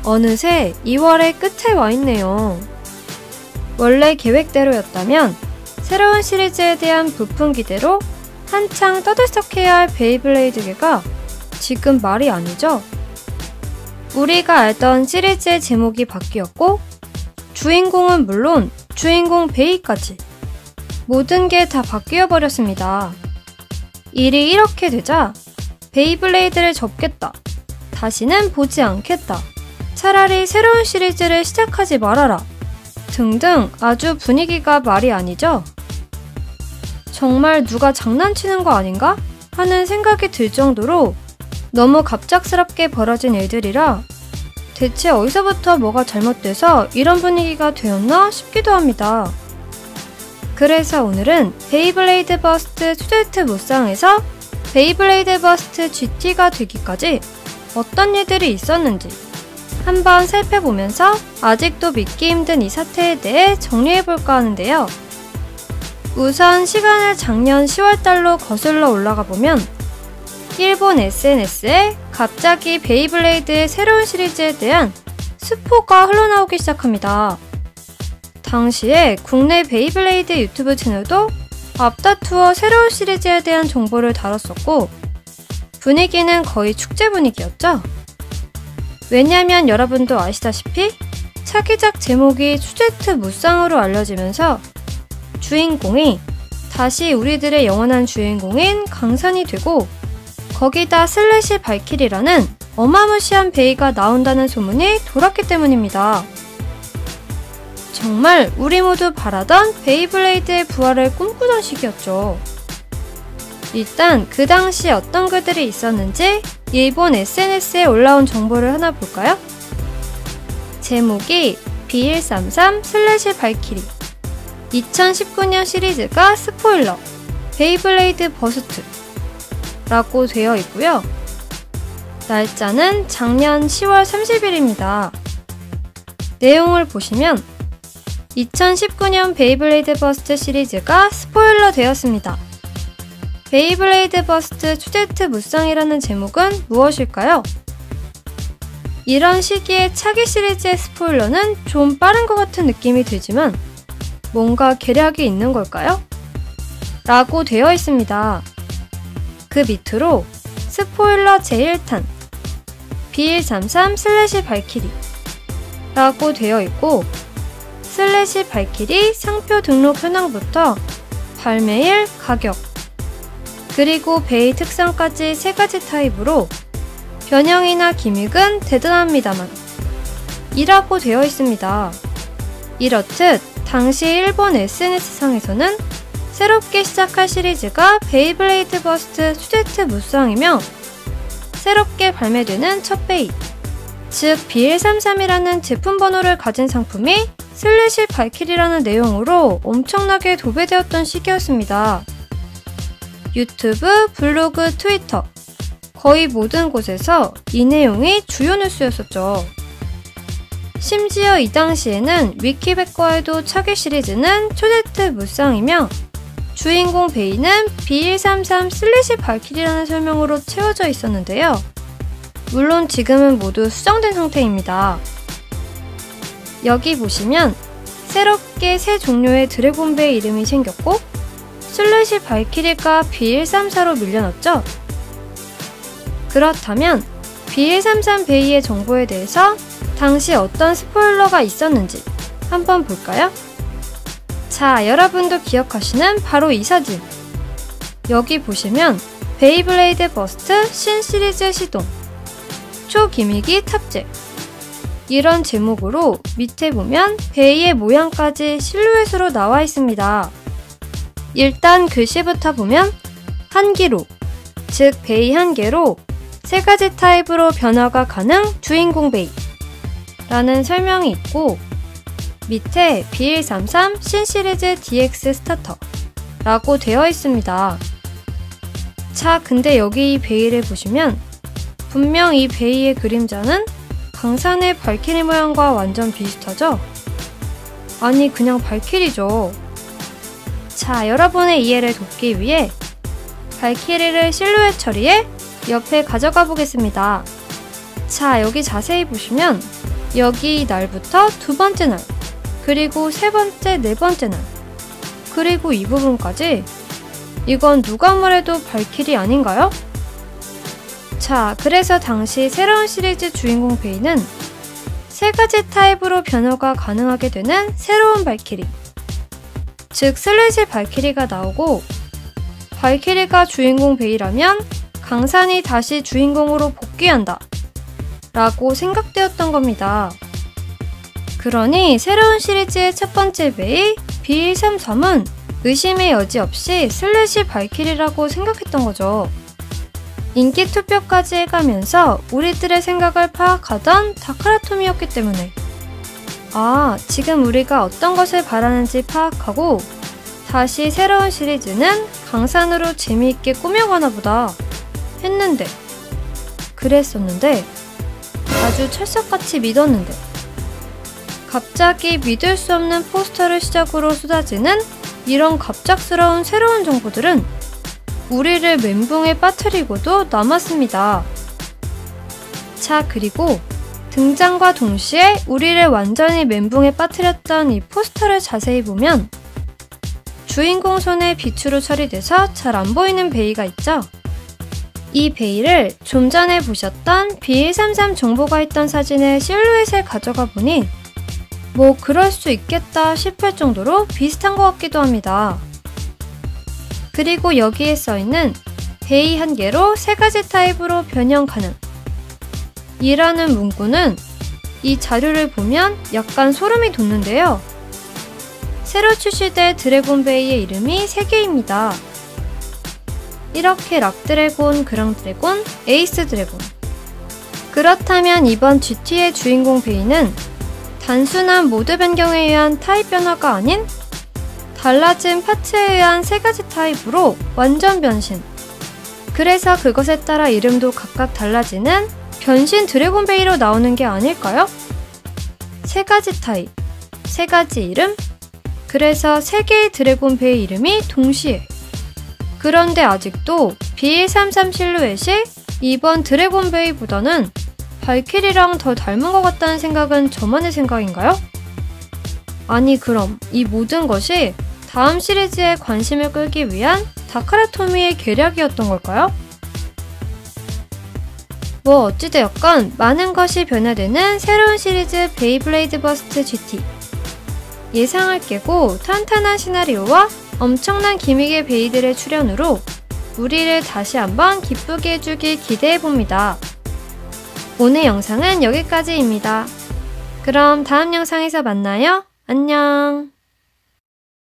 어느새 2월의 끝에 와 있네요. 원래 계획대로였다면 새로운 시리즈에 대한 부푼 기대로 한창 떠들썩해야 할 베이블레이드계가 지금 말이 아니죠. 우리가 알던 시리즈의 제목이 바뀌었고 주인공은 물론 주인공 베이까지 모든 게 다 바뀌어 버렸습니다. 일이 이렇게 되자 베이블레이드를 접겠다, 다시는 보지 않겠다, 차라리 새로운 시리즈를 시작하지 말아라 등등 아주 분위기가 말이 아니죠. 정말 누가 장난치는 거 아닌가 하는 생각이 들 정도로 너무 갑작스럽게 벌어진 일들이라 대체 어디서부터 뭐가 잘못돼서 이런 분위기가 되었나 싶기도 합니다. 그래서 오늘은 베이블레이드 버스트 투데이트 무쌍에서 베이블레이드 버스트 GT가 되기까지 어떤 일들이 있었는지 한번 살펴보면서 아직도 믿기 힘든 이 사태에 대해 정리해볼까 하는데요. 우선 시간을 작년 10월달로 거슬러 올라가 보면 일본 SNS에 갑자기 베이블레이드의 새로운 시리즈에 대한 스포가 흘러나오기 시작합니다. 당시에 국내 베이블레이드 유튜브 채널도 앞다투어 새로운 시리즈에 대한 정보를 다뤘었고 분위기는 거의 축제 분위기였죠. 왜냐면 여러분도 아시다시피 차기작 제목이 투데이트 무쌍으로 알려지면서 주인공이 다시 우리들의 영원한 주인공인 강산이 되고 거기다 슬래시 발키리라는 어마무시한 베이가 나온다는 소문이 돌았기 때문입니다. 정말 우리 모두 바라던 베이블레이드의 부활을 꿈꾸던 시기였죠. 일단 그 당시 어떤 글들이 있었는지 일본 SNS에 올라온 정보를 하나 볼까요? 제목이 B133 슬래시 발키리 2019년 시리즈가 스포일러 베이블레이드 버스트 라고 되어 있고요. 날짜는 작년 10월 30일입니다. 내용을 보시면 2019년 베이블레이드 버스트 시리즈가 스포일러 되었습니다. 베이블레이드 버스트 투데이트 무쌍이라는 제목은 무엇일까요? 이런 시기에 차기 시리즈의 스포일러는 좀 빠른 것 같은 느낌이 들지만 뭔가 계략이 있는 걸까요? 라고 되어 있습니다. 그 밑으로 스포일러 제1탄 B133 슬래시 발키리 라고 되어 있고 슬래시 발키리 상표 등록 현황부터 발매일, 가격 그리고 베이 특성까지 3가지 타입으로 변형이나 기믹은 대단합니다만 이라고 되어 있습니다. 이렇듯 당시 일본 SNS상에서는 새롭게 시작할 시리즈가 베이블레이드 버스트 투데이트 무쌍이며 새롭게 발매되는 첫 베이, 즉 B133이라는 제품 번호를 가진 상품이 슬래시 발키리라는 내용으로 엄청나게 도배되었던 시기였습니다. 유튜브, 블로그, 트위터 거의 모든 곳에서 이 내용이 주요 뉴스였었죠. 심지어 이 당시에는 위키백과에도 차기 시리즈는 투데이트 무쌍이며 주인공 베이는 B133 슬래시 발키리라는 설명으로 채워져 있었는데요. 물론 지금은 모두 수정된 상태입니다. 여기 보시면 새롭게 새 종류의 드래곤베이 이름이 생겼고 슬래시 발키리가 B134로 밀려났죠? 그렇다면 B133 베이의 정보에 대해서 당시 어떤 스포일러가 있었는지 한번 볼까요? 자, 여러분도 기억하시는 바로 이 사진. 여기 보시면 베이블레이드 버스트 신시리즈 시동, 초기믹이 탑재 이런 제목으로 밑에 보면 베이의 모양까지 실루엣으로 나와 있습니다. 일단 글씨부터 보면 한기로, 즉 베이 한 개로 3가지 타입으로 변화가 가능 주인공 베이 라는 설명이 있고 밑에 B133 신시리즈 DX 스타터 라고 되어 있습니다. 자, 근데 여기 이 베이를 보시면 분명 이 베이의 그림자는 강산의 발키리 모양과 완전 비슷하죠? 아니, 그냥 발키리죠. 자, 여러분의 이해를 돕기 위해 발키리를 실루엣 처리해 옆에 가져가 보겠습니다. 자, 여기 자세히 보시면 여기 날부터 두 번째 날, 그리고 세 번째, 네 번째 날, 그리고 이 부분까지. 이건 누가 뭐래도 발키리 아닌가요? 자, 그래서 당시 새로운 시리즈 주인공 베이는 세 가지 타입으로 변화가 가능하게 되는 새로운 발키리, 즉 슬래시 발키리가 나오고, 발키리가 주인공 베이라면 강산이 다시 주인공으로 복귀한다 라고 생각되었던 겁니다. 그러니 새로운 시리즈의 첫 번째 베이 B133은 의심의 여지 없이 슬래시 발키리라고 생각했던 거죠. 인기 투표까지 해가면서 우리들의 생각을 파악하던 다카라토미였기 때문에, 아, 지금 우리가 어떤 것을 바라는지 파악하고 다시 새로운 시리즈는 강산으로 재미있게 꾸며가나 보다 했는데, 그랬었는데, 아주 철석같이 믿었는데, 갑자기 믿을 수 없는 포스터를 시작으로 쏟아지는 이런 갑작스러운 새로운 정보들은 우리를 멘붕에 빠뜨리고도 남았습니다. 자, 그리고 등장과 동시에 우리를 완전히 멘붕에 빠뜨렸던 이 포스터를 자세히 보면 주인공 손에 빛으로 처리돼서 잘 안 보이는 베이가 있죠? 이 베이를 좀 전에 보셨던 B133 정보가 있던 사진의 실루엣을 가져가 보니 뭐 그럴 수 있겠다 싶을 정도로 비슷한 것 같기도 합니다. 그리고 여기에 써있는 베이 한 개로 세 가지 타입으로 변형 가능 이라는 문구는 이 자료를 보면 약간 소름이 돋는데요. 새로 출시될 드래곤 베이의 이름이 3개입니다. 이렇게 락드래곤, 그랑드래곤, 에이스 드래곤. 그렇다면 이번 GT의 주인공 베이는 단순한 모드 변경에 의한 타입 변화가 아닌 달라진 파츠에 의한 3가지 타입으로 완전 변신. 그래서 그것에 따라 이름도 각각 달라지는 변신 드래곤 베이로 나오는 게 아닐까요? 3가지 타입, 3가지 이름? 그래서 3개의 드래곤 베이 이름이 동시에. 그런데 아직도 B133 실루엣이 이번 드래곤 베이보다는 발키리랑 더 닮은 것 같다는 생각은 저만의 생각인가요? 아니, 그럼 이 모든 것이 다음 시리즈에 관심을 끌기 위한 다카라토미의 계략이었던 걸까요? 뭐 어찌되었건 많은 것이 변화되는 새로운 시리즈 베이블레이드 버스트 GT. 예상을 깨고 탄탄한 시나리오와 엄청난 기믹의 베이들의 출연으로 우리를 다시 한번 기쁘게 해주길 기대해봅니다. 오늘 영상은 여기까지입니다. 그럼 다음 영상에서 만나요. 안녕.